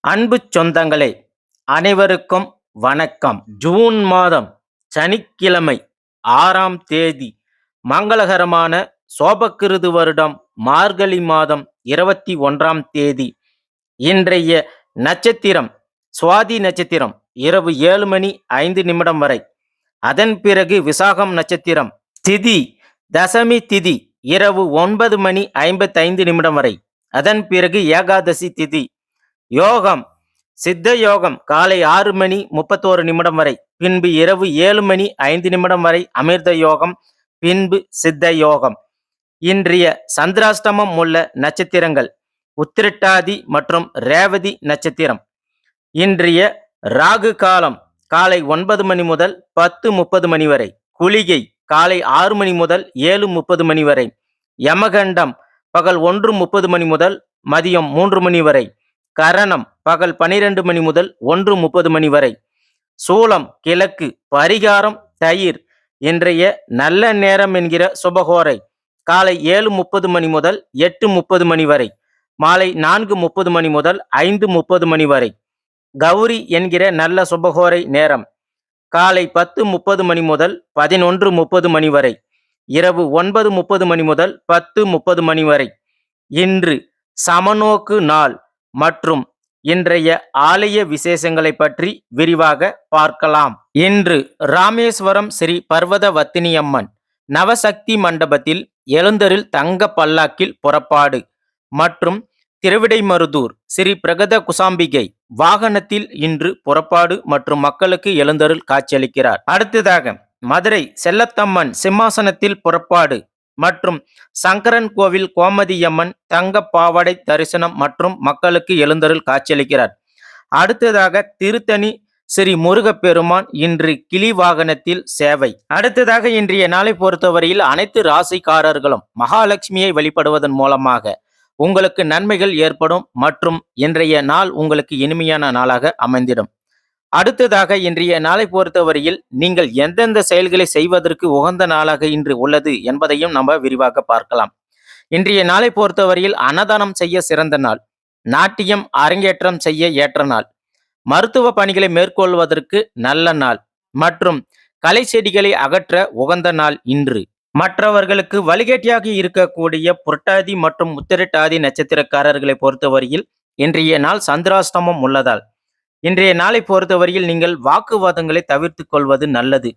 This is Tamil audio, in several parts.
அன்பு சொந்தங்களே, அனைவருக்கும் வணக்கம். ஜூன் மாதம் சனிக்கிழமை 6ஆம் தேதி, மங்களகரமான சோபக்கிருது வருடம் மார்கழி மாதம் 21ஆம் தேதி. இன்றைய நட்சத்திரம் சுவாதி நட்சத்திரம் இரவு 7:05 வரை. அதன் பிறகு விசாகம் நட்சத்திரம். திதி தசமி திதி இரவு 9:55 வரை. அதன் பிறகு ஏகாதசி திதி. யோகம் சித்த யோகம் காலை 6:31 வரை, பின்பு இரவு 7:05 வரை அமிர்த யோகம், பின்பு சித்த யோகம். இன்றைய சந்திராஷ்டமம் உள்ள நட்சத்திரங்கள் உத்திரட்டாதி மற்றும் ரேவதி நட்சத்திரம். இன்றைய ராகு காலம் காலை 9 மணி முதல் 10:30 வரை, குளிகை காலை 6 மணி முதல் 7:30 வரை, யமகண்டம் பகல் 1:30 முதல் மதியம் 3 மணி வரை, கரணம் பகல் 12 மணி முதல் 1:30 வரை, சூலம் கிழக்கு, பரிகாரம் தயிர். இன்றைய நல்ல நேரம் என்கிற சுபகோரை காலை 7:30 முதல் 8:30 வரை, மாலை 4:30 முதல் 5:30 வரை. கௌரி என்கிற நல்ல சுபகோரை நேரம் காலை 10:30 முதல் 11:30 வரை, இரவு 9:30 முதல் 10:30 வரை. இன்று சமநோக்கு நாள் மற்றும் இன்றைய ஆலய விசேஷங்களை பற்றி விரிவாக பார்க்கலாம். இன்று ராமேஸ்வரம் ஸ்ரீ பர்வதவத்தினி அம்மன் நவசக்தி மண்டபத்தில் எழுந்தருள் தங்க பல்லாக்கில் புறப்பாடு மற்றும் திருவிடைமருதூர் ஸ்ரீ பிரகத குசாம்பிகை வாகனத்தில் இன்று புறப்பாடு மற்றும் மக்களுக்கு எழுந்தருள் காட்சியளிக்கிறார். அடுத்ததாக மதுரை செல்லத்தம்மன் சிம்மாசனத்தில் புறப்பாடு மற்றும் சங்கரன் கோவில் கோமதியம்மன் தங்க பாவாடை தரிசனம் மற்றும் மக்களுக்கு எழுந்தருள் காட்சியளிக்கிறார். அடுத்ததாக திருத்தணி ஸ்ரீ முருகப்பெருமான் இன்று கிளி வாகனத்தில் சேவை. அடுத்ததாக இன்றைய நாளை பொறுத்தவரையில் அனைத்து ராசிக்காரர்களும் மகாலட்சுமியை வழிபடுவதன் மூலமாக உங்களுக்கு நன்மைகள் ஏற்படும் மற்றும் இன்றைய நாள் உங்களுக்கு இனிமையான நாளாக அமைந்திடும். அடுத்ததாக இன்றைய நாளை பொறுத்தவரையில் நீங்கள் எந்தெந்த செயல்களை செய்வதற்கு உகந்த நாளாக இன்று உள்ளது என்பதையும் நம்ம விரிவாக பார்க்கலாம். இன்றைய நாளை பொறுத்தவரையில் அன்னதானம் செய்ய சிறந்த நாள், நாட்டியம் அரங்கேற்றம் செய்ய ஏற்ற நாள், மருத்துவ பணிகளை மேற்கொள்வதற்கு நல்ல நாள் மற்றும் கலை செடிகளை அகற்ற உகந்த நாள் இன்று. மற்றவர்களுக்கு வழிகாட்டியாக இருக்கக்கூடிய புரட்டாதி மற்றும் உத்திரட்டாதி நட்சத்திரக்காரர்களை பொறுத்தவரையில் இன்றைய நாள் சந்திராஷ்டமம் உள்ளதால் இன்றைய நாளை பொறுத்தவரையில் நீங்கள் வாக்குவாதங்களை தவிர்த்து கொள்வது நல்லது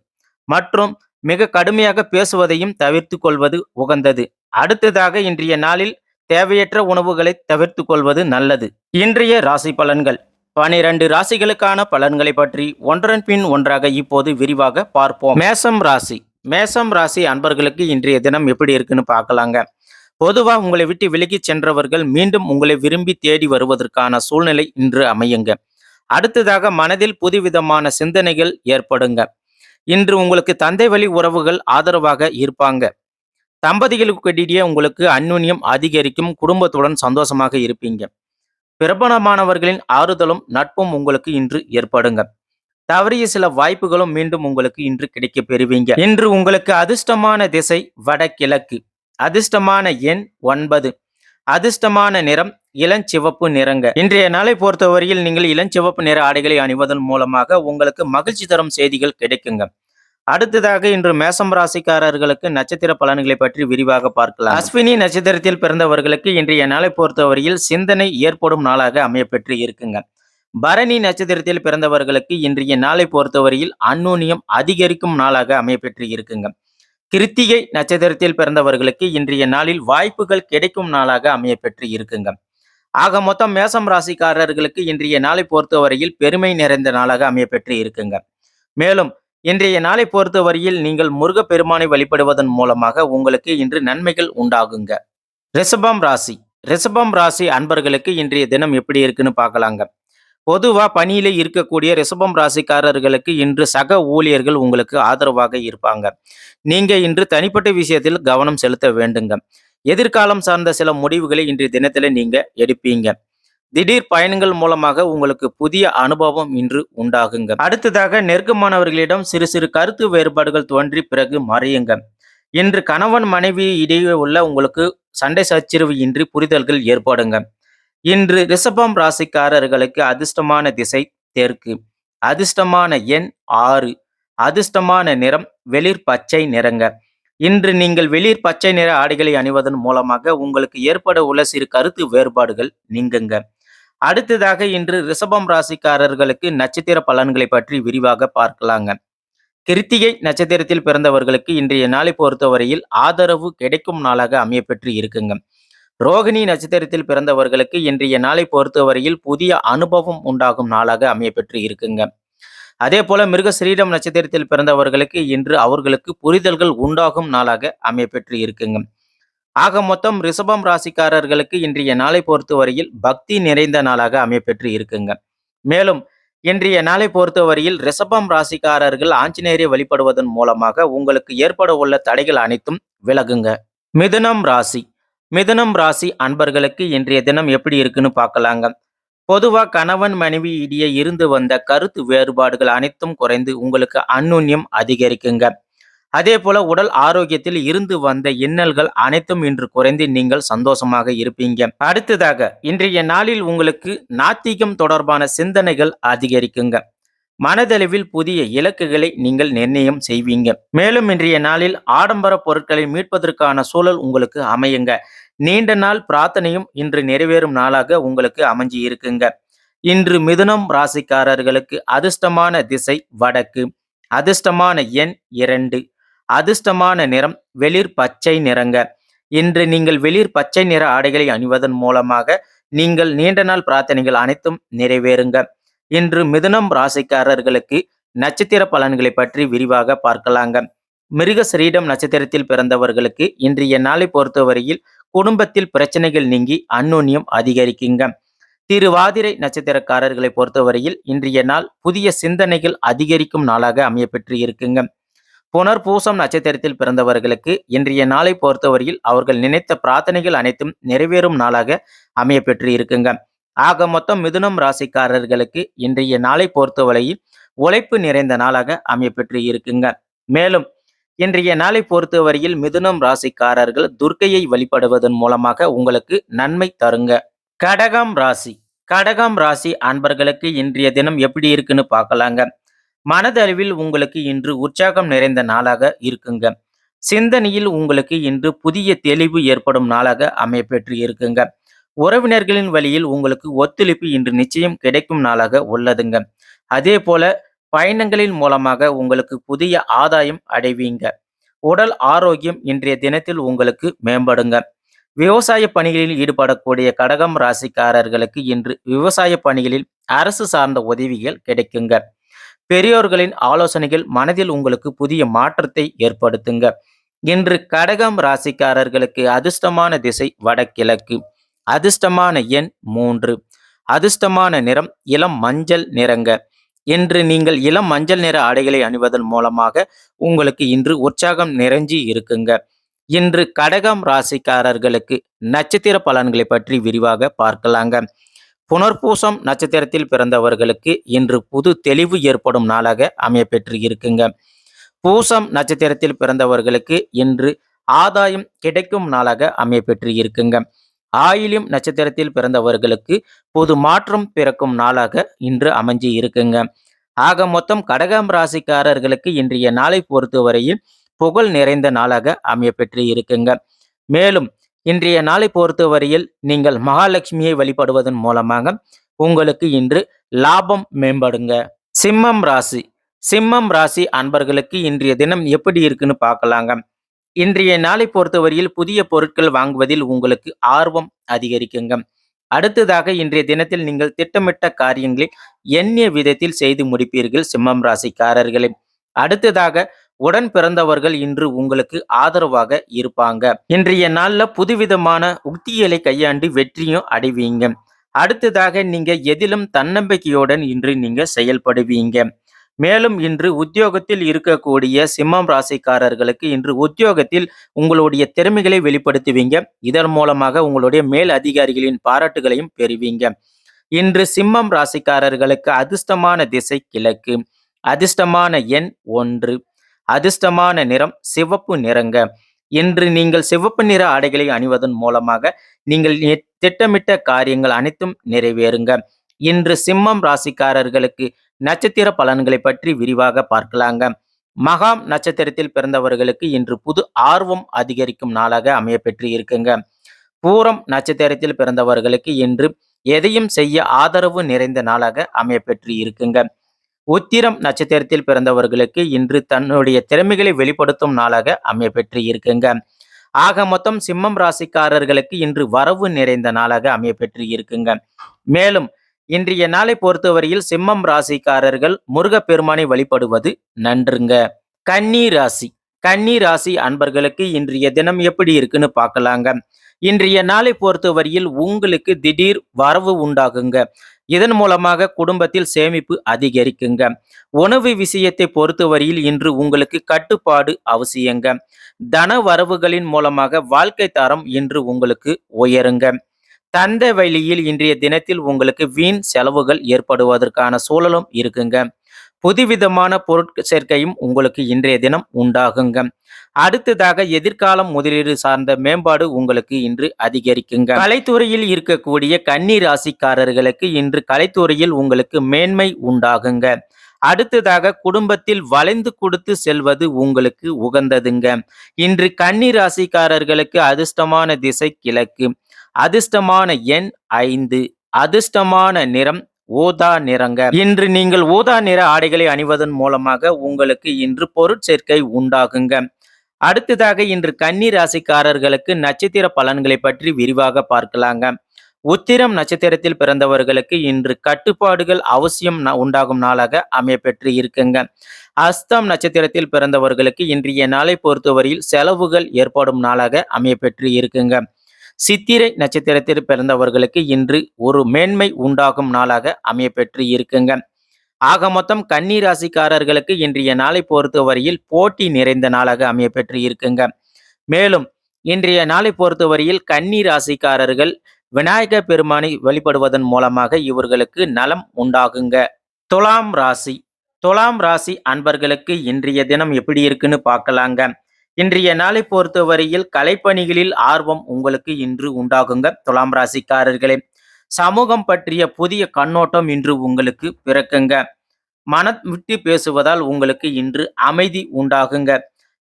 மற்றும் மிக கடுமையாக பேசுவதையும் தவிர்த்து கொள்வது உகந்தது. அடுத்ததாக இன்றைய நாளில் தேவையற்ற உணவுகளை தவிர்த்து கொள்வது நல்லது. இன்றைய ராசி பலன்கள் 12 ராசிகளுக்கான பலன்களை பற்றி ஒன்றன் பின் ஒன்றாக இப்போது விரிவாக பார்ப்போம். மேசம் ராசி அன்பர்களுக்கு இன்றைய தினம் எப்படி இருக்குன்னு பார்க்கலாங்க. பொதுவா உங்களை விட்டு விலகி சென்றவர்கள் மீண்டும் உங்களை விரும்பி தேடி வருவதற்கான சூழ்நிலை இன்று அமையுங்க. அடுத்ததாக மனதில் புதுவிதமான சிந்தனைகள் ஏற்படுங்க. இன்று உங்களுக்கு தந்தை வழி உறவுகள் ஆதரவாக இருப்பாங்க. தம்பதிகளுக்கிடையே உங்களுக்கு அந்யோன்யம் அதிகரிக்கும். குடும்பத்துடன் சந்தோஷமாக இருப்பீங்க. பிரபலமானவர்களின் ஆறுதலும் நட்பும் உங்களுக்கு இன்று ஏற்படுங்க. தவறிய சில வாய்ப்புகளும் மீண்டும் உங்களுக்கு இன்று கிடைக்க பெறுவீங்க. இன்று உங்களுக்கு அதிர்ஷ்டமான திசை வடகிழக்கு, அதிர்ஷ்டமான எண் 9, அதிர்ஷ்டமான நிறம் இளஞ்சிவப்பு நிறங்க. இன்றைய நாளை பொறுத்தவரையில் நீங்கள் இளஞ்சிவப்பு நிற ஆடைகளை அணிவதன் மூலமாக உங்களுக்கு மகிழ்ச்சி தரும் செய்திகள் கிடைக்குங்க. அடுத்ததாக இன்று மேசம் ராசிக்காரர்களுக்கு நட்சத்திர பலன்களை பற்றி விரிவாக பார்க்கலாம். அஸ்வினி நட்சத்திரத்தில் பிறந்தவர்களுக்கு இன்றைய நாளை பொறுத்தவரையில் சிந்தனை ஏற்படும் நாளாக அமையப்பெற்று இருக்குங்க. பரணி நட்சத்திரத்தில் பிறந்தவர்களுக்கு இன்றைய நாளை பொறுத்தவரையில் அந்யோன்யம் அதிகரிக்கும் நாளாக அமையப்பெற்று இருக்குங்க. கிருத்திகை நட்சத்திரத்தில் பிறந்தவர்களுக்கு இன்றைய நாளில் வாய்ப்புகள் கிடைக்கும் நாளாக அமையப்பெற்று இருக்குங்க. ஆக மொத்தம் மேசம் ராசிக்காரர்களுக்கு இன்றைய நாளை பொறுத்தவரையில் பெருமை நிறைந்த நாளாக அமையப்பெற்று இருக்குங்க. மேலும் இன்றைய நாளை பொறுத்தவரையில் நீங்கள் முருகப்பெருமானை வழிபடுவதன் மூலமாக உங்களுக்கு இன்று நன்மைகள் உண்டாகுங்க. ரிஷபம் ராசி அன்பர்களுக்கு இன்றைய தினம் எப்படி இருக்குன்னு பார்க்கலாங்க. பொதுவா பணியில இருக்கக்கூடிய ரிஷபம் ராசிக்காரர்களுக்கு இன்று சக ஊழியர்கள் உங்களுக்கு ஆதரவாக இருப்பாங்க. நீங்க இன்று தனிப்பட்ட விஷயத்தில் கவனம் செலுத்த வேண்டுங்க. எதிர்காலம் சார்ந்த சில முடிவுகளை இன்றைய தினத்துல நீங்க எடுப்பீங்க. திடீர் பயணங்கள் மூலமாக உங்களுக்கு புதிய அனுபவம் இன்று உண்டாகுங்க. அடுத்ததாக நெருக்கமானவர்களிடம் சிறு சிறு கருத்து வேறுபாடுகள் தோன்றி பிறகு மறையுங்க. இன்று கணவன் மனைவி இடையே உள்ள உங்களுக்கு சண்டை சச்சரவு இன்றி புரிதல்கள் ஏற்படுங்க. இன்று ரிஷபம் ராசிக்காரர்களுக்கு அதிர்ஷ்டமான திசை தெற்கு. அதிர்ஷ்டமான எண் 6. அதிர்ஷ்டமான நிறம் வெளிர் பச்சை நிறங்க. இன்று நீங்கள் வெளிர் பச்சை நிற ஆடைகளை அணிவதன் மூலமாக உங்களுக்கு ஏற்பட உள்ள சிறு கருத்து வேறுபாடுகள் நீங்குங்க. அடுத்ததாக இன்று ரிஷபம் ராசிக்காரர்களுக்கு நட்சத்திர பலன்களை பற்றி விரிவாக பார்க்கலாங்க. கிருத்திகை நட்சத்திரத்தில் பிறந்தவர்களுக்கு இன்றைய நாளை பொறுத்தவரையில் ஆதரவு கிடைக்கும் நாளாக அமையப்பெற்று இருக்குங்க. ரோகிணி நட்சத்திரத்தில் பிறந்தவர்களுக்கு இன்றைய நாளை பொறுத்தவரையில் புதிய அனுபவம் உண்டாகும் நாளாக அமையப்பெற்று இருக்குங்க. அதே போல மிருகசீரிடம் நட்சத்திரத்தில் பிறந்தவர்களுக்கு இன்று அவர்களுக்கு புரிதல்கள் உண்டாகும் நாளாக அமையப்பெற்று இருக்குங்க. ஆக மொத்தம் ரிஷபம் ராசிக்காரர்களுக்கு இன்றைய நாளை பொறுத்தவரையில் பக்தி நிறைந்த நாளாக அமையப்பெற்று இருக்குங்க. மேலும் இன்றைய நாளை பொறுத்தவரையில் ரிஷபம் ராசிக்காரர்கள் ஆஞ்சநேயரை வழிபடுவதன் மூலமாக உங்களுக்கு ஏற்பட உள்ள தடைகள் அனைத்தும் விலகுங்க. மிதுனம் ராசி. மிதுனம் ராசி அன்பர்களுக்கு இன்றைய தினம் எப்படி இருக்குன்னு பார்க்கலாங்க. பொதுவா கணவன் மனைவி இடையே இருந்து வந்த கருத்து வேறுபாடுகள் அனைத்தும் குறைந்து உங்களுக்கு அந்யுன்யம் அதிகரிக்குங்க. அதே போல உடல் ஆரோக்கியத்தில் இருந்து வந்த இன்னல்கள் அனைத்தும் இன்று குறைந்து நீங்கள் சந்தோஷமாக இருப்பீங்க. அடுத்ததாக இன்றைய நாளில் உங்களுக்கு நாத்திகம் தொடர்பான சிந்தனைகள் அதிகரிக்குங்க. மனதளவில் புதிய இலக்குகளை நீங்கள் நிர்ணயம் செய்வீங்க. மேலும் இன்றைய நாளில் ஆடம்பர பொருட்களை மீட்பதற்கான சூழல் உங்களுக்கு அமையுங்க. நீண்ட நாள் பிரார்த்தனையும் இன்று நிறைவேறும் நாளாக உங்களுக்கு அமைஞ்சு இருக்குங்க. இன்று மிதுனம் ராசிக்காரர்களுக்கு அதிர்ஷ்டமான திசை வடக்கு. அதிர்ஷ்டமான எண் 2. அதிர்ஷ்டமான நிறம் வெளிர் பச்சை நிறங்க. இன்று நீங்கள் வெளிர் பச்சை நிற ஆடைகளை அணிவதன் மூலமாக நீங்கள் நீண்ட நாள் பிரார்த்தனைகள் அனைத்தும் நிறைவேறுங்க. இன்று மிதுனம் ராசிக்காரர்களுக்கு நட்சத்திர பலன்களை பற்றி விரிவாக பார்க்கலாங்க. மிருகசீரிடம் நட்சத்திரத்தில் பிறந்தவர்களுக்கு இன்றைய நாளை பொறுத்தவரையில் குடும்பத்தில் பிரச்சனைகள் நீங்கி அந்யோன்யம் அதிகரிக்குங்க. திருவாதிரை நட்சத்திரக்காரர்களை பொறுத்தவரையில் இன்றைய நாள் புதிய சிந்தனைகள் அதிகரிக்கும் நாளாக அமையப்பெற்று இருக்குங்க. புனர்பூசம் நட்சத்திரத்தில் பிறந்தவர்களுக்கு இன்றைய நாளை பொறுத்தவரையில் அவர்கள் நினைத்த பிரார்த்தனைகள் அனைத்தும் நிறைவேறும் நாளாக அமையப்பெற்று இருக்குங்க. ஆக மொத்தம் மிதுனம் ராசிக்காரர்களுக்கு இன்றைய நாளை பொறுத்தவரையில் உழைப்பு நிறைந்த நாளாக அமையப்பெற்று இருக்குங்க. மேலும் இன்றைய நாளை பொறுத்தவரையில் மிதுனம் ராசிக்காரர்கள் துர்க்கையை வழிபடுவதன் மூலமாக உங்களுக்கு நன்மை தருங்க. கடகம் ராசி. கடகம் ராசி அன்பர்களுக்கு இன்றைய தினம் எப்படி இருக்குன்னு பார்க்கலாங்க. மனதளவில் உங்களுக்கு இன்று உற்சாகம் நிறைந்த நாளாக இருக்குங்க. சிந்தனையில் உங்களுக்கு இன்று புதிய தெளிவு ஏற்படும் நாளாக அமையப்பெற்று இருக்குங்க. உறவினர்களின் வழியில் உங்களுக்கு ஒத்துழைப்பு இன்று நிச்சயம் கிடைக்கும் நாளாக உள்ளதுங்க. அதே போல பயணங்களின் மூலமாக உங்களுக்கு புதிய ஆதாயம் அடைவீங்க. உடல் ஆரோக்கியம் இன்றைய தினத்தில் உங்களுக்கு மேம்படுங்க. விவசாய பணிகளில் ஈடுபடக்கூடிய கடகம் ராசிக்காரர்களுக்கு இன்று விவசாய பணிகளில் அரசு சார்ந்த உதவிகள் கிடைக்குங்க. பெரியோர்களின் ஆலோசனைகள் மனதில் உங்களுக்கு புதிய மாற்றத்தை ஏற்படுத்துங்க. இன்று கடகம் ராசிக்காரர்களுக்கு அதிர்ஷ்டமான திசை வடகிழக்கு. அதிர்ஷ்டமான எண் 3. அதிர்ஷ்டமான நிறம் இளம் மஞ்சள் நிறங்க. இன்று நீங்கள் இளம் மஞ்சள் நிற ஆடைகளை அணிவதன் மூலமாக உங்களுக்கு இன்று உற்சாகம் நிறைஞ்சி இருக்குங்க. இன்று கடகம் ராசிக்காரர்களுக்கு நட்சத்திர பலன்களை பற்றி விரிவாக பார்க்கலாங்க. புனர்பூசம் நட்சத்திரத்தில் பிறந்தவர்களுக்கு இன்று புது தெளிவு ஏற்படும் நாளாக அமையப்பெற்று இருக்குங்க. பூசம் நட்சத்திரத்தில் பிறந்தவர்களுக்கு இன்று ஆதாயம் கிடைக்கும் நாளாக அமையப்பெற்று இருக்குங்க. ஆயில்யம் நட்சத்திரத்தில் பிறந்தவர்களுக்கு புது மாற்றம் பிறக்கும் நாளாக இன்று அமைஞ்சு இருக்குங்க. ஆக மொத்தம் கடகம் ராசிக்காரர்களுக்கு இன்றைய நாளை பொறுத்தவரையில் புகழ் நிறைந்த நாளாக அமையப்பெற்று இருக்குங்க. மேலும் இன்றைய நாளை பொறுத்தவரையில் நீங்கள் மகாலட்சுமியை வழிபடுவதன் மூலமாக உங்களுக்கு இன்று லாபம் மேம்படுங்க. சிம்மம் ராசி. சிம்மம் ராசி அன்பர்களுக்கு இன்றைய தினம் எப்படி இருக்குன்னு பார்க்கலாங்க. இன்றைய நாளை பொறுத்தவரையில் புதிய பொருட்கள் வாங்குவதில் உங்களுக்கு ஆர்வம் அதிகரிக்குங்க. அடுத்ததாக இன்றைய தினத்தில் நீங்கள் திட்டமிட்ட காரியங்களை எண்ணிய விதத்தில் செய்து முடிப்பீர்கள் சிம்மம் ராசிக்காரர்களே. அடுத்ததாக உடன் பிறந்தவர்கள் இன்று உங்களுக்கு ஆதரவாக இருப்பாங்க. இன்றைய நாள்ல புதுவிதமான உத்திகளை கையாண்டு வெற்றியும் அடைவீங்க. அடுத்ததாக நீங்க எதிலும் தன்னம்பிக்கையுடன் இன்று நீங்க செயல்படுவீங்க. மேலும் இன்று உத்தியோகத்தில் இருக்கக்கூடிய சிம்மம் ராசிக்காரர்களுக்கு இன்று உத்தியோகத்தில் உங்களுடைய திறமைகளை வெளிப்படுத்துவீங்க. இதன் மூலமாக உங்களுடைய மேல் அதிகாரிகளின் பாராட்டுகளையும் பெறுவீங்க. இன்று சிம்மம் ராசிக்காரர்களுக்கு அதிர்ஷ்டமான திசை கிழக்கு. அதிர்ஷ்டமான எண் 1. அதிர்ஷ்டமான நிறம் சிவப்பு நிறங்க. இன்று நீங்கள் சிவப்பு நிற ஆடைகளை அணிவதன் மூலமாக நீங்கள் திட்டமிட்ட காரியங்கள் அனைத்தும் நிறைவேறுங்க. இன்று சிம்மம் ராசிக்காரர்களுக்கு நட்சத்திர பலன்களை பற்றி விரிவாக பார்க்கலாங்க. மகாம் நட்சத்திரத்தில் பிறந்தவர்களுக்கு இன்று புது ஆர்வம் அதிகரிக்கும் நாளாக அமையப்பெற்று இருக்குங்க. பூரம் நட்சத்திரத்தில் பிறந்தவர்களுக்கு இன்று எதையும் செய்ய ஆதரவு நிறைந்த நாளாக அமையப்பெற்று இருக்குங்க. உத்திரம் நட்சத்திரத்தில் பிறந்தவர்களுக்கு இன்று தன்னுடைய திறமைகளை வெளிப்படுத்தும் நாளாக அமையப்பெற்று இருக்குங்க. ஆக மொத்தம் சிம்மம் ராசிக்காரர்களுக்கு இன்று வரவு நிறைந்த நாளாக அமையப்பெற்று இருக்குங்க. மேலும் இன்றைய நாளை பொறுத்தவரையில் சிம்மம் ராசிக்காரர்கள் முருகப்பெருமானை வழிபடுவது நன்றுங்க. கன்னி ராசி கன்னி ராசி அன்பர்களுக்கு இன்றைய தினம் எப்படி இருக்குன்னு பார்க்கலாங்க. இன்றைய நாளை பொறுத்தவரையில் உங்களுக்கு திடீர் வரவு உண்டாகுங்க. இதன் மூலமாக குடும்பத்தில் சேமிப்பு அதிகரிக்குங்க. உணவு விஷயத்தை பொறுத்தவரையில் இன்று உங்களுக்கு கட்டுப்பாடு அவசியங்க. தன வரவுகளின் மூலமாக வாழ்க்கை தரம் இன்று உங்களுக்கு உயருங்க. தந்தை வழியில் இன்றைய தினத்தில் உங்களுக்கு வீண் செலவுகள் ஏற்படுவதற்கான சூழலும் இருக்குங்க. புதுவிதமான பொருட்சேர்க்கையும் உங்களுக்கு இன்றைய தினம் உண்டாகுங்க. அடுத்ததாக எதிர்காலம் முதலீடு சார்ந்த மேம்பாடு உங்களுக்கு இன்று அதிகரிக்குங்க. கலைத்துறையில் இருக்கக்கூடிய கன்னி ராசிக்காரர்களுக்கு இன்று கலைத்துறையில் உங்களுக்கு மேன்மை உண்டாகுங்க. அடுத்ததாக குடும்பத்தில் வளைந்து கொடுத்து செல்வது உங்களுக்கு உகந்ததுங்க. இன்று கன்னி ராசிக்காரர்களுக்கு அதிர்ஷ்டமான திசை கிழக்கு, அதிர்ஷ்டமான எண் 5, அதிர்ஷ்டமான நிறம் ஊதா நிறங்க. இன்று நீங்கள் ஊதா நிற ஆடைகளை அணிவதன் மூலமாக உங்களுக்கு இன்று பொருட்சேர்க்கை உண்டாகுங்க. அடுத்ததாக இன்று கன்னி ராசிக்காரர்களுக்கு நட்சத்திர பலன்களை பற்றி விரிவாக பார்க்கலாங்க. உத்திரம் நட்சத்திரத்தில் பிறந்தவர்களுக்கு இன்று கட்டுப்பாடுகள் அவசியம் உண்டாகும் நாளாக அமையப்பெற்று இருக்குங்க. அஸ்தம் நட்சத்திரத்தில் பிறந்தவர்களுக்கு இன்றைய நாளை பொறுத்தவரையில் செலவுகள் ஏற்படும் நாளாக அமையப்பெற்று இருக்குங்க. சித்திரை நட்சத்திரத்தில் பிறந்தவர்களுக்கு இன்று ஒரு மேன்மை உண்டாகும் நாளாக அமையப்பெற்று இருக்குங்க. ஆக மொத்தம் கன்னி ராசிக்காரர்களுக்கு இன்றைய நாளை பொறுத்தவரையில் போட்டி நிறைந்த நாளாக அமையப்பெற்று இருக்குங்க. மேலும் இன்றைய நாளை பொறுத்தவரையில் கன்னி ராசிக்காரர்கள் விநாயக பெருமானை வழிபடுவதன் மூலமாக இவர்களுக்கு நலம் உண்டாகுங்க. துலாம் ராசி துலாம் ராசி அன்பர்களுக்கு இன்றைய தினம் எப்படி இருக்குன்னு பார்க்கலாங்க. இன்றைய நாளை பொறுத்தவரையில் கலைப்பணிகளில் ஆர்வம் உங்களுக்கு இன்று உண்டாகுங்க. துலாம் ராசிக்காரர்களே, சமூகம் பற்றிய புதிய கண்ணோட்டம் இன்று உங்களுக்கு பிறக்குங்க. மனம் விட்டு பேசுவதால் உங்களுக்கு இன்று அமைதி உண்டாகுங்க.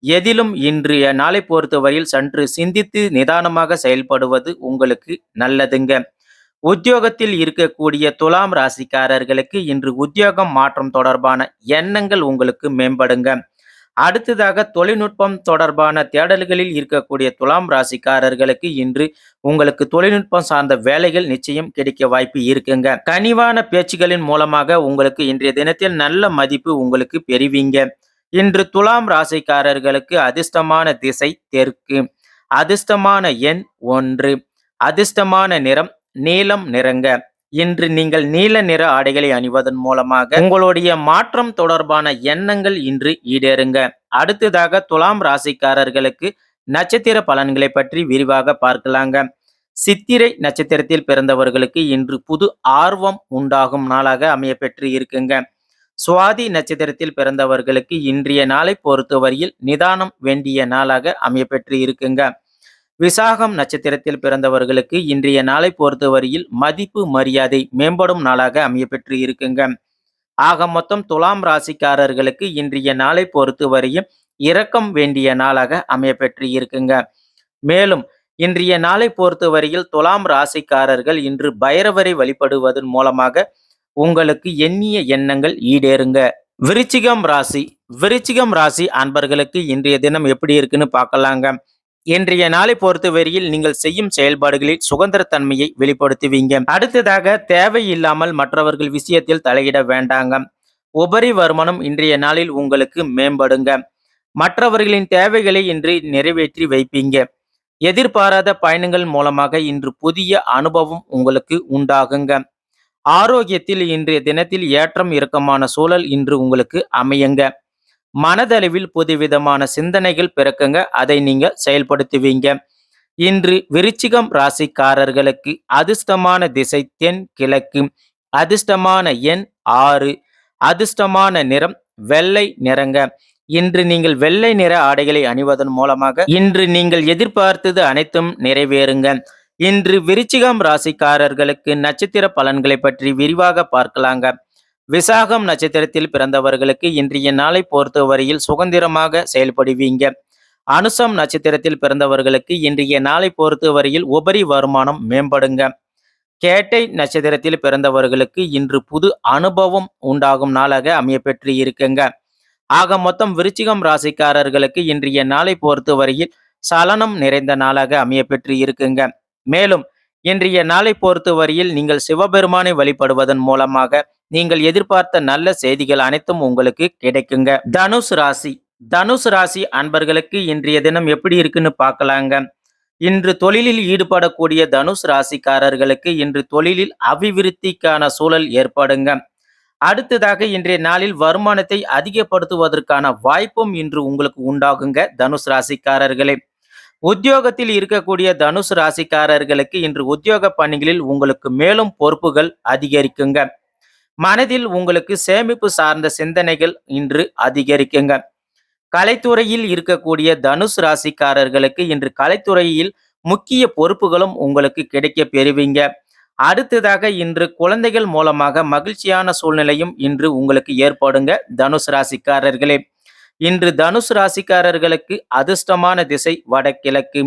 எதிலும் இன்றைய நாளை பொறுத்தவரையில் சற்று சிந்தித்து நிதானமாக செயல்படுவது உங்களுக்கு நல்லதுங்க. உத்தியோகத்தில் இருக்கக்கூடிய துலாம் ராசிக்காரர்களுக்கு இன்று உத்தியோகம் மாற்றம் தொடர்பான எண்ணங்கள் உங்களுக்கு மேம்படுங்க. அடுத்ததாக தொழில்நுட்பம் தொடர்பான தேடல்களில் இருக்கக்கூடிய துலாம் ராசிக்காரர்களுக்கு இன்று உங்களுக்கு தொழில்நுட்பம் சார்ந்த வேலைகள் நிச்சயம் கிடைக்க வாய்ப்பு இருக்குங்க. கனிவான பேச்சுகளின் மூலமாக உங்களுக்கு இன்றைய தினத்தில் நல்ல மதிப்பு உங்களுக்கு பெறுவீங்க. இன்று துலாம் ராசிக்காரர்களுக்கு அதிர்ஷ்டமான திசை தெற்கு, அதிர்ஷ்டமான எண் 1, அதிர்ஷ்டமான நிறம் நீலம் நிறங்க. இன்று நீங்கள் நீல நிற ஆடைகளை அணிவதன் மூலமாக உங்களுடைய மாற்றம் தொடர்பான எண்ணங்கள் இன்று ஈடேறுங்க. அடுத்ததாக துலாம் ராசிக்காரர்களுக்கு நட்சத்திர பலன்களை பற்றி விரிவாக பார்க்கலாங்க. சித்திரை நட்சத்திரத்தில் பிறந்தவர்களுக்கு இன்று புது ஆர்வம் உண்டாகும் நாளாக அமையப்பெற்று இருக்குங்க. சுவாதி நட்சத்திரத்தில் பிறந்தவர்களுக்கு இன்றைய நாளை பொறுத்தவரையில் நிதானம் வேண்டிய நாளாக அமையப்பெற்று இருக்குங்க. விசாகம் நட்சத்திரத்தில் பிறந்தவர்களுக்கு இன்றைய நாளை பொறுத்தவரையில் மதிப்பு மரியாதை மேம்படும் நாளாக அமையப்பெற்று இருக்குங்க. ஆக மொத்தம் துலாம் ராசிக்காரர்களுக்கு இன்றைய நாளை பொறுத்தவரையும் இரக்கம் வேண்டிய நாளாக அமையப்பெற்று இருக்குங்க. மேலும் இன்றைய நாளை பொறுத்தவரையில் துலாம் ராசிக்காரர்கள் இன்று பைரவரை வழிபடுவதன் மூலமாக உங்களுக்கு எண்ணிய எண்ணங்கள் ஈடேறுங்க. விருச்சிகம் ராசி அன்பர்களுக்கு இன்றைய தினம் எப்படி இருக்குன்னு பார்க்கலாங்க. இன்றைய நாளை பொறுத்தவரையில் நீங்கள் செய்யும் செயல்பாடுகளில் சுதந்திரத்தன்மையை வெளிப்படுத்துவீங்க. அடுத்ததாக தேவையில்லாமல் மற்றவர்கள் விஷயத்தில் தலையிட வேண்டாங்க. உபரி வருமானம் இன்றைய நாளில் உங்களுக்கு மேம்படுங்க. மற்றவர்களின் தேவைகளை இன்று நிறைவேற்றி வைப்பீங்க. எதிர்பாராத பயணங்கள் மூலமாக இன்று புதிய அனுபவம் உங்களுக்கு உண்டாகுங்க. ஆரோக்கியத்தில் இன்றைய தினத்தில் ஏற்றம் இறக்கமான சூழல் இன்று உங்களுக்கு அமையுங்க. மனதளவில் புதுவிதமான சிந்தனைகள் பிறக்குங்க. அதை நீங்க செயல்படுத்துவீங்க. இன்று விருச்சிகம் ராசிக்காரர்களுக்கு அதிர்ஷ்டமான திசை தென் கிழக்கு, அதிர்ஷ்டமான எண் 6, அதிர்ஷ்டமான நிறம் வெள்ளை நிறங்க. இன்று நீங்கள் வெள்ளை நிற ஆடைகளை அணிவதன் மூலமாக இன்று நீங்கள் எதிர்பார்த்தது அனைத்தும் நிறைவேறுங்க. இன்று விருச்சிகம் ராசிக்காரர்களுக்கு நட்சத்திர பலன்களை பற்றி விரிவாக பார்க்கலாங்க. விசாகம் நட்சத்திரத்தில் பிறந்தவர்களுக்கு இன்றைய நாளை பொறுத்தவரையில் சுதந்திரமாக செயல்படுவீங்க. அனுசம் நட்சத்திரத்தில் பிறந்தவர்களுக்கு இன்றைய நாளை பொறுத்தவரையில் உபரி வருமானம் மேம்படுங்க. கேட்டை நட்சத்திரத்தில் பிறந்தவர்களுக்கு இன்று புது அனுபவம் உண்டாகும் நாளாக அமையப்பெற்று இருக்குங்க. ஆக மொத்தம் விருச்சிகம் ராசிக்காரர்களுக்கு இன்றைய நாளை பொறுத்தவரையில் சலனம் நிறைந்த நாளாக அமையப்பெற்று இருக்குங்க. மேலும் இன்றைய நாளை பொறுத்தவரையில் நீங்கள் சிவபெருமானை வழிபடுவதன் மூலமாக நீங்கள் எதிர்பார்த்த நல்ல செய்திகள் அனைத்தும் உங்களுக்கு கிடைக்குங்க. தனுசு ராசி அன்பர்களுக்கு இன்றைய தினம் எப்படி இருக்குன்னு பார்க்கலாங்க. இன்று தொழிலில் ஈடுபடக்கூடிய தனுசு ராசிக்காரர்களுக்கு இன்று தொழிலில் அபிவிருத்திக்கான சூழல் ஏற்படுங்க. அடுத்ததாக இன்றைய நாளில் வருமானத்தை அதிகப்படுத்துவதற்கான வாய்ப்பும் இன்று உங்களுக்கு உண்டாகுங்க. தனுசு ராசிக்காரர்களே, உத்தியோகத்தில் இருக்கக்கூடிய தனுசு ராசிக்காரர்களுக்கு இன்று உத்தியோக பணிகளில் உங்களுக்கு மேலும் பொறுப்புகள் அதிகரிக்குங்க. மனதில் உங்களுக்கு சேமிப்பு சார்ந்த சிந்தனைகள் இன்று அதிகரிக்குங்க. கலைத்துறையில் இருக்கக்கூடிய தனுசு ராசிக்காரர்களுக்கு இன்று கலைத்துறையில் முக்கிய பொறுப்புகளும் உங்களுக்கு கிடைக்க பெறுவீங்க. அடுத்ததாக இன்று குழந்தைகள் மூலமாக மகிழ்ச்சியான சூழ்நிலையும் இன்று உங்களுக்கு ஏற்படுங்க. தனுசு ராசிக்காரர்களே, இன்று தனுசு ராசிக்காரர்களுக்கு அதிர்ஷ்டமான திசை வடகிழக்கு,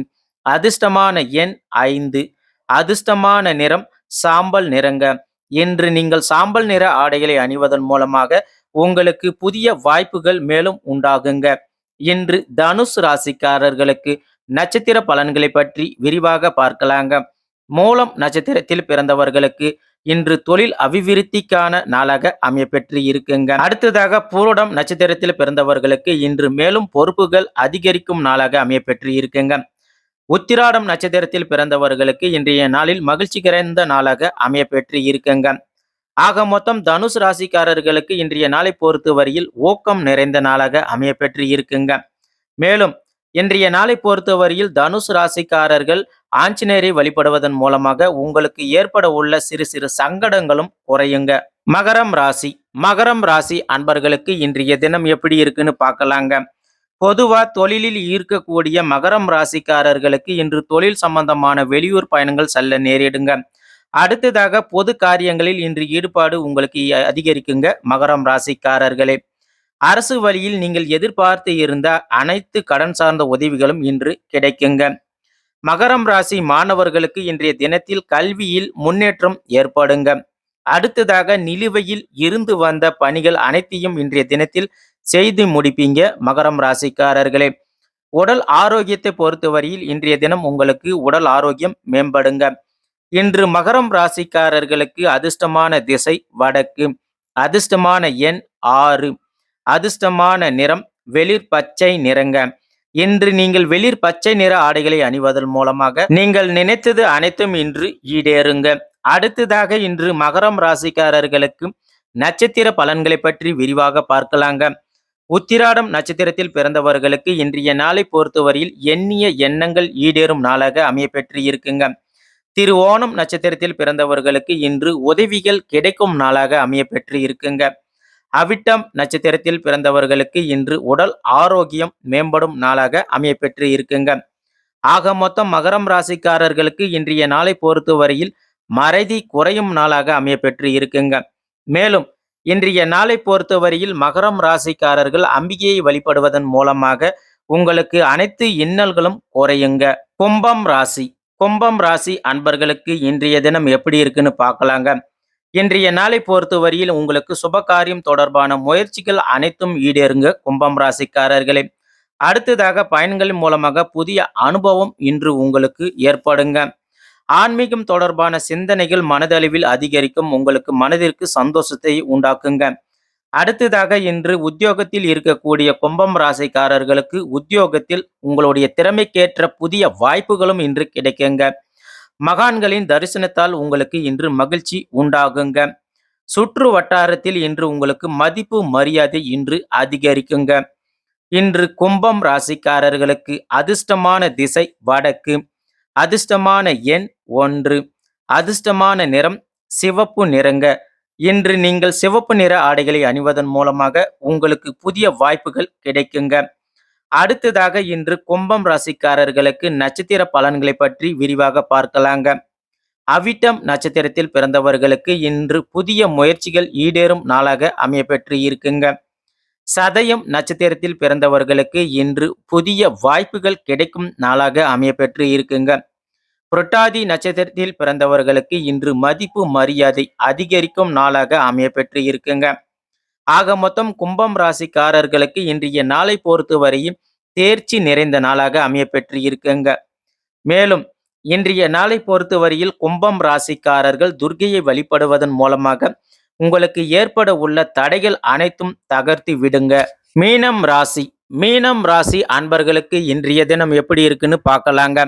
அதிர்ஷ்டமான எண் 5, அதிர்ஷ்டமான நிறம் சாம்பல் நிறங்க. இன்று நீங்கள் சாம்பல் நிற ஆடைகளை அணிவதன் மூலமாக உங்களுக்கு புதிய வாய்ப்புகள் மேலும் உண்டாகுங்க. இன்று தனுசு ராசிக்காரர்களுக்கு நட்சத்திர பலன்களை பற்றி விரிவாக பார்க்கலாங்க. மூலம் நட்சத்திரத்தில் பிறந்தவர்களுக்கு இன்று தொழில் அபிவிருத்திக்கான நாளாக அமையப்பெற்று இருக்குங்க. அடுத்ததாக பூரடம் நட்சத்திரத்தில் பிறந்தவர்களுக்கு இன்று மேலும் பொறுப்புகள் அதிகரிக்கும் நாளாக அமையப்பெற்று இருக்குங்க. உத்திராடம் நட்சத்திரத்தில் பிறந்தவர்களுக்கு இன்றைய நாளில் மகிழ்ச்சி நிறைந்த நாளாக அமையப்பெற்று இருக்குங்க. ஆக மொத்தம் தனுசு ராசிக்காரர்களுக்கு இன்றைய நாளை பொறுத்தவரையில் ஊக்கம் நிறைந்த நாளாக அமையப்பெற்று இருக்குங்க. மேலும் இன்றைய நாளை பொறுத்தவரையில் தனுசு ராசிக்காரர்கள் ஆஞ்சநேயரை வழிபடுவதன் மூலமாக உங்களுக்கு ஏற்பட உள்ள சிறு சிறு சங்கடங்களும் குறையுங்க. மகரம் ராசி அன்பர்களுக்கு இன்றைய தினம் எப்படி இருக்குன்னு பார்க்கலாங்க. பொதுவா தொழிலில் ஈர்க்கக்கூடிய மகரம் ராசிக்காரர்களுக்கு இன்று தொழில் சம்பந்தமான வெளியூர் பயணங்கள் செல்ல நேரிடுங்க. அடுத்ததாக பொது காரியங்களில் இன்று ஈடுபாடு உங்களுக்கு அதிகரிக்குங்க. மகரம் ராசிக்காரர்களே, அரசு வழியில் நீங்கள் எதிர்பார்த்து இருந்த அனைத்து கடன் சார்ந்த உதவிகளும் இன்று கிடைக்குங்க. மகரம் ராசி மாணவர்களுக்கு இன்றைய தினத்தில் கல்வியில் முன்னேற்றம் ஏற்படுங்க. அடுத்ததாக நிலுவையில் இருந்து வந்த பணிகள் அனைத்தையும் இன்றைய தினத்தில் செய்து முடிப்பீங்க. மகரம் ராசிக்காரர்களே, உடல் ஆரோக்கியத்தை பொறுத்தவரையில் இன்றைய தினம் உங்களுக்கு உடல் ஆரோக்கியம் மேம்படுங்க. இன்று மகரம் ராசிக்காரர்களுக்கு அதிர்ஷ்டமான திசை வடக்கு, அதிர்ஷ்டமான எண் 6, அதிர்ஷ்டமான நிறம் வெளிர் பச்சை நிறங்க. இன்று நீங்கள் வெளிர் பச்சை நிற ஆடைகளை அணிவதன் மூலமாக நீங்கள் நினைத்தது அனைத்தும் இன்று ஈடேறுங்க. அடுத்ததாக இன்று மகரம் ராசிக்காரர்களுக்கு நட்சத்திர பலன்களை பற்றி விரிவாக பார்க்கலாங்க. உத்திராடம் நட்சத்திரத்தில் பிறந்தவர்களுக்கு இன்றைய நாளை பொறுத்தவரையில் எண்ணிய எண்ணங்கள் ஈடேறும் நாளாக அமையப்பெற்று இருக்குங்க. திருவோணம் நட்சத்திரத்தில் பிறந்தவர்களுக்கு இன்று உதவிகள் கிடைக்கும் நாளாக அமையப்பெற்று இருக்குங்க. அவிட்டம் நட்சத்திரத்தில் பிறந்தவர்களுக்கு இன்று உடல் ஆரோக்கியம் மேம்படும் நாளாக அமையப்பெற்று இருக்குங்க. ஆக மொத்தம் மகரம் ராசிக்காரர்களுக்கு இன்றைய நாளை பொறுத்தவரையில் மறதி குறையும் நாளாக அமையப்பெற்று இருக்குங்க. மேலும் இன்றைய நாளை பொறுத்தவரையில் மகரம் ராசிக்காரர்கள் அம்பிகையை வழிபடுவதன் மூலமாக உங்களுக்கு அனைத்து இன்னல்களும் குறையுங்க. கும்பம் ராசி அன்பர்களுக்கு இன்றைய தினம் எப்படி இருக்குன்னு பார்க்கலாங்க. இன்றைய நாளை பொறுத்தவரையில் உங்களுக்கு சுபகாரியம் தொடர்பான முயற்சிகள் அனைத்தும் ஈடேறுங்க. கும்பம் ராசிக்காரர்களே, அடுத்ததாக பயன்களின் மூலமாக புதிய அனுபவம் இன்று உங்களுக்கு ஏற்படுங்க. ஆன்மீகம் தொடர்பான சிந்தனைகள் மனதளவில் அதிகரிக்கும், உங்களுக்கு மனதிற்கு சந்தோஷத்தை உண்டாக்குங்க. அடுத்ததாக இன்று உத்தியோகத்தில் இருக்கக்கூடிய கும்பம் ராசிக்காரர்களுக்கு உத்தியோகத்தில் உங்களுடைய திறமைக்கேற்ற புதிய வாய்ப்புகளும் இன்று கிடைக்குங்க. மகான்களின் தரிசனத்தால் உங்களுக்கு இன்று மகிழ்ச்சி உண்டாகுங்க. சுற்று வட்டாரத்தில் இன்று உங்களுக்கு மதிப்பு மரியாதை இன்று அதிகரிக்குங்க. இன்று கும்பம் ராசிக்காரர்களுக்கு அதிர்ஷ்டமான திசை வடக்கு, அதிர்ஷ்டமான எண் 1, அதிர்ஷ்டமான நிறம் சிவப்பு நிறங்க. இன்று நீங்கள் சிவப்பு நிற ஆடைகளை அணிவதன் மூலமாக உங்களுக்கு புதிய வாய்ப்புகள் கிடைக்குங்க. அடுத்ததாக இன்று கும்பம் ராசிக்காரர்களுக்கு நட்சத்திர பலன்களை பற்றி விரிவாக பார்க்கலாங்க. அவிட்டம் நட்சத்திரத்தில் பிறந்தவர்களுக்கு இன்று புதிய முயற்சிகள் ஈடேறும் நாளாக அமையப்பெற்று இருக்குங்க. சதயம் நட்சத்திரத்தில் பிறந்தவர்களுக்கு இன்று புதிய வாய்ப்புகள் கிடைக்கும் நாளாக அமையப்பெற்று இருக்குங்க. புரட்டாதி நட்சத்திரத்தில் பிறந்தவர்களுக்கு இன்று மதிப்பு மரியாதை அதிகரிக்கும் நாளாக அமையப்பெற்று இருக்குங்க. ஆக மொத்தம் கும்பம் ராசிக்காரர்களுக்கு இன்றைய நாளை பொறுத்தவரையும் தேர்ச்சி நிறைந்த நாளாக அமையப்பெற்று இருக்குங்க. மேலும் இன்றைய நாளை பொறுத்தவரையில் கும்பம் ராசிக்காரர்கள் துர்க்கையை வழிபடுவதன் மூலமாக உங்களுக்கு ஏற்பட உள்ள தடைகள் அனைத்தும் தகர்த்து விடுங்க. மீனம் ராசி அன்பர்களுக்கு இன்றைய தினம் எப்படி இருக்குன்னு பார்க்கலாங்க.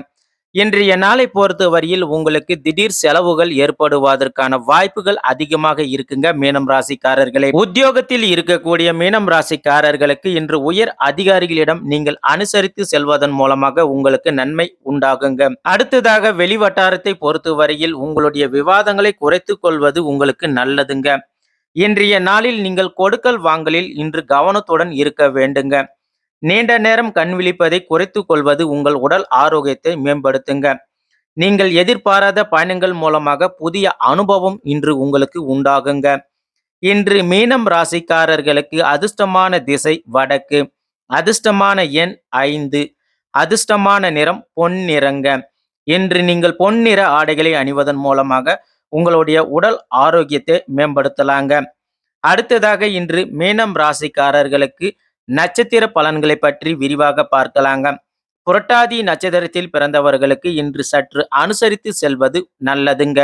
இன்றைய நாளை பொறுத்தவரையில் உங்களுக்கு திடீர் செலவுகள் ஏற்படுவதற்கான வாய்ப்புகள் அதிகமாக இருக்குங்க. மீனம் ராசிக்காரர்களே, உத்தியோகத்தில் இருக்கக்கூடிய மீனம் ராசிக்காரர்களுக்கு இன்று உயர் அதிகாரிகளிடம் நீங்கள் அனுசரித்து செல்வதன் மூலமாக உங்களுக்கு நன்மை உண்டாகுங்க. அடுத்ததாக வெளிவட்டாரத்தை பொறுத்தவரையில் உங்களுடைய விவாதங்களை குறைத்துக் கொள்வது உங்களுக்கு நல்லதுங்க. இன்றைய நாளில் நீங்கள் கொடுக்கல் வாங்கலில் இன்று கவனத்துடன் இருக்க வேண்டுங்க. நீண்ட நேரம் கண் விழிப்பதை குறைத்துக் கொள்வது உங்கள் உடல் ஆரோக்கியத்தை மேம்படுத்துங்க. நீங்கள் எதிர்பாராத பயணங்கள் மூலமாக புதிய அனுபவம் இன்று உங்களுக்கு உண்டாகுங்க. இன்று மீனம் ராசிக்காரர்களுக்கு அதிர்ஷ்டமான திசை வடக்கு, அதிர்ஷ்டமான எண் 5, அதிர்ஷ்டமான நிறம் பொன்னிறங்க. இன்று நீங்கள் பொன்னிற ஆடைகளை அணிவதன் மூலமாக உங்களுடைய உடல் ஆரோக்கியத்தை மேம்படுத்தலாங்க. அடுத்ததாக இன்று மீனம் ராசிக்காரர்களுக்கு நட்சத்திர பலன்களை பற்றி விரிவாக பார்க்கலாங்க. புரட்டாதி நட்சத்திரத்தில் பிறந்தவர்களுக்கு இன்று சற்று அனுசரித்து செல்வது நல்லதுங்க.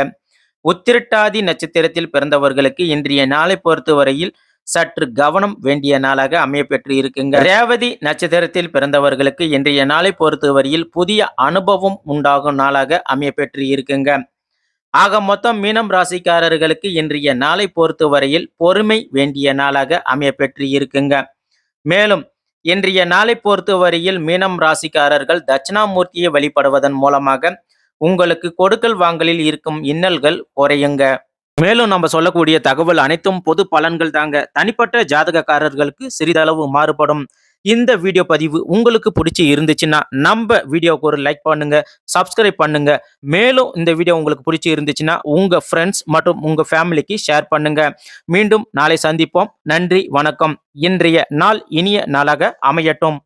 உத்திரட்டாதி நட்சத்திரத்தில் பிறந்தவர்களுக்கு இன்றைய நாளை பொறுத்தவரையில் சற்று கவனம் வேண்டிய நாளாக அமையப்பெற்று இருக்குங்க. ரேவதி நட்சத்திரத்தில் பிறந்தவர்களுக்கு இன்றைய நாளை பொறுத்தவரையில் புதிய அனுபவம் உண்டாகும் நாளாக அமையப்பெற்று இருக்குங்க. ஆக மொத்தம் மீனம் ராசிக்காரர்களுக்கு இன்றைய நாளை பொறுத்தவரையில் பொறுமை வேண்டிய நாளாக அமையப்பெற்று இருக்குங்க. மேலும் இன்றைய நாளை பொறுத்தவரையில் மீனம் ராசிக்காரர்கள் தட்சிணாமூர்த்தியை வழிபடுவதன் மூலமாக உங்களுக்கு கொடுக்கல் வாங்கலில் இருக்கும் இன்னல்கள் குறையுங்க. மேலும் நம்ம சொல்லக்கூடிய தகவல் அனைத்தும் பொது பலன்கள் தாங்க. தனிப்பட்ட ஜாதகக்காரர்களுக்கு சிறிதளவு மாறுபடும். இந்த வீடியோ பதிவு உங்களுக்கு பிடிச்சி இருந்துச்சுன்னா நம்ம வீடியோவுக்கு ஒரு லைக் பண்ணுங்க, சப்ஸ்கிரைப் பண்ணுங்க. மேலும் இந்த வீடியோ உங்களுக்கு பிடிச்சி இருந்துச்சுன்னா உங்க ஃப்ரெண்ட்ஸ் மற்றும் உங்க ஃபேமிலிக்கு ஷேர் பண்ணுங்க. மீண்டும் நாளை சந்திப்போம். நன்றி, வணக்கம். இன்றைய நாள் இனிய நாளாக அமையட்டும்.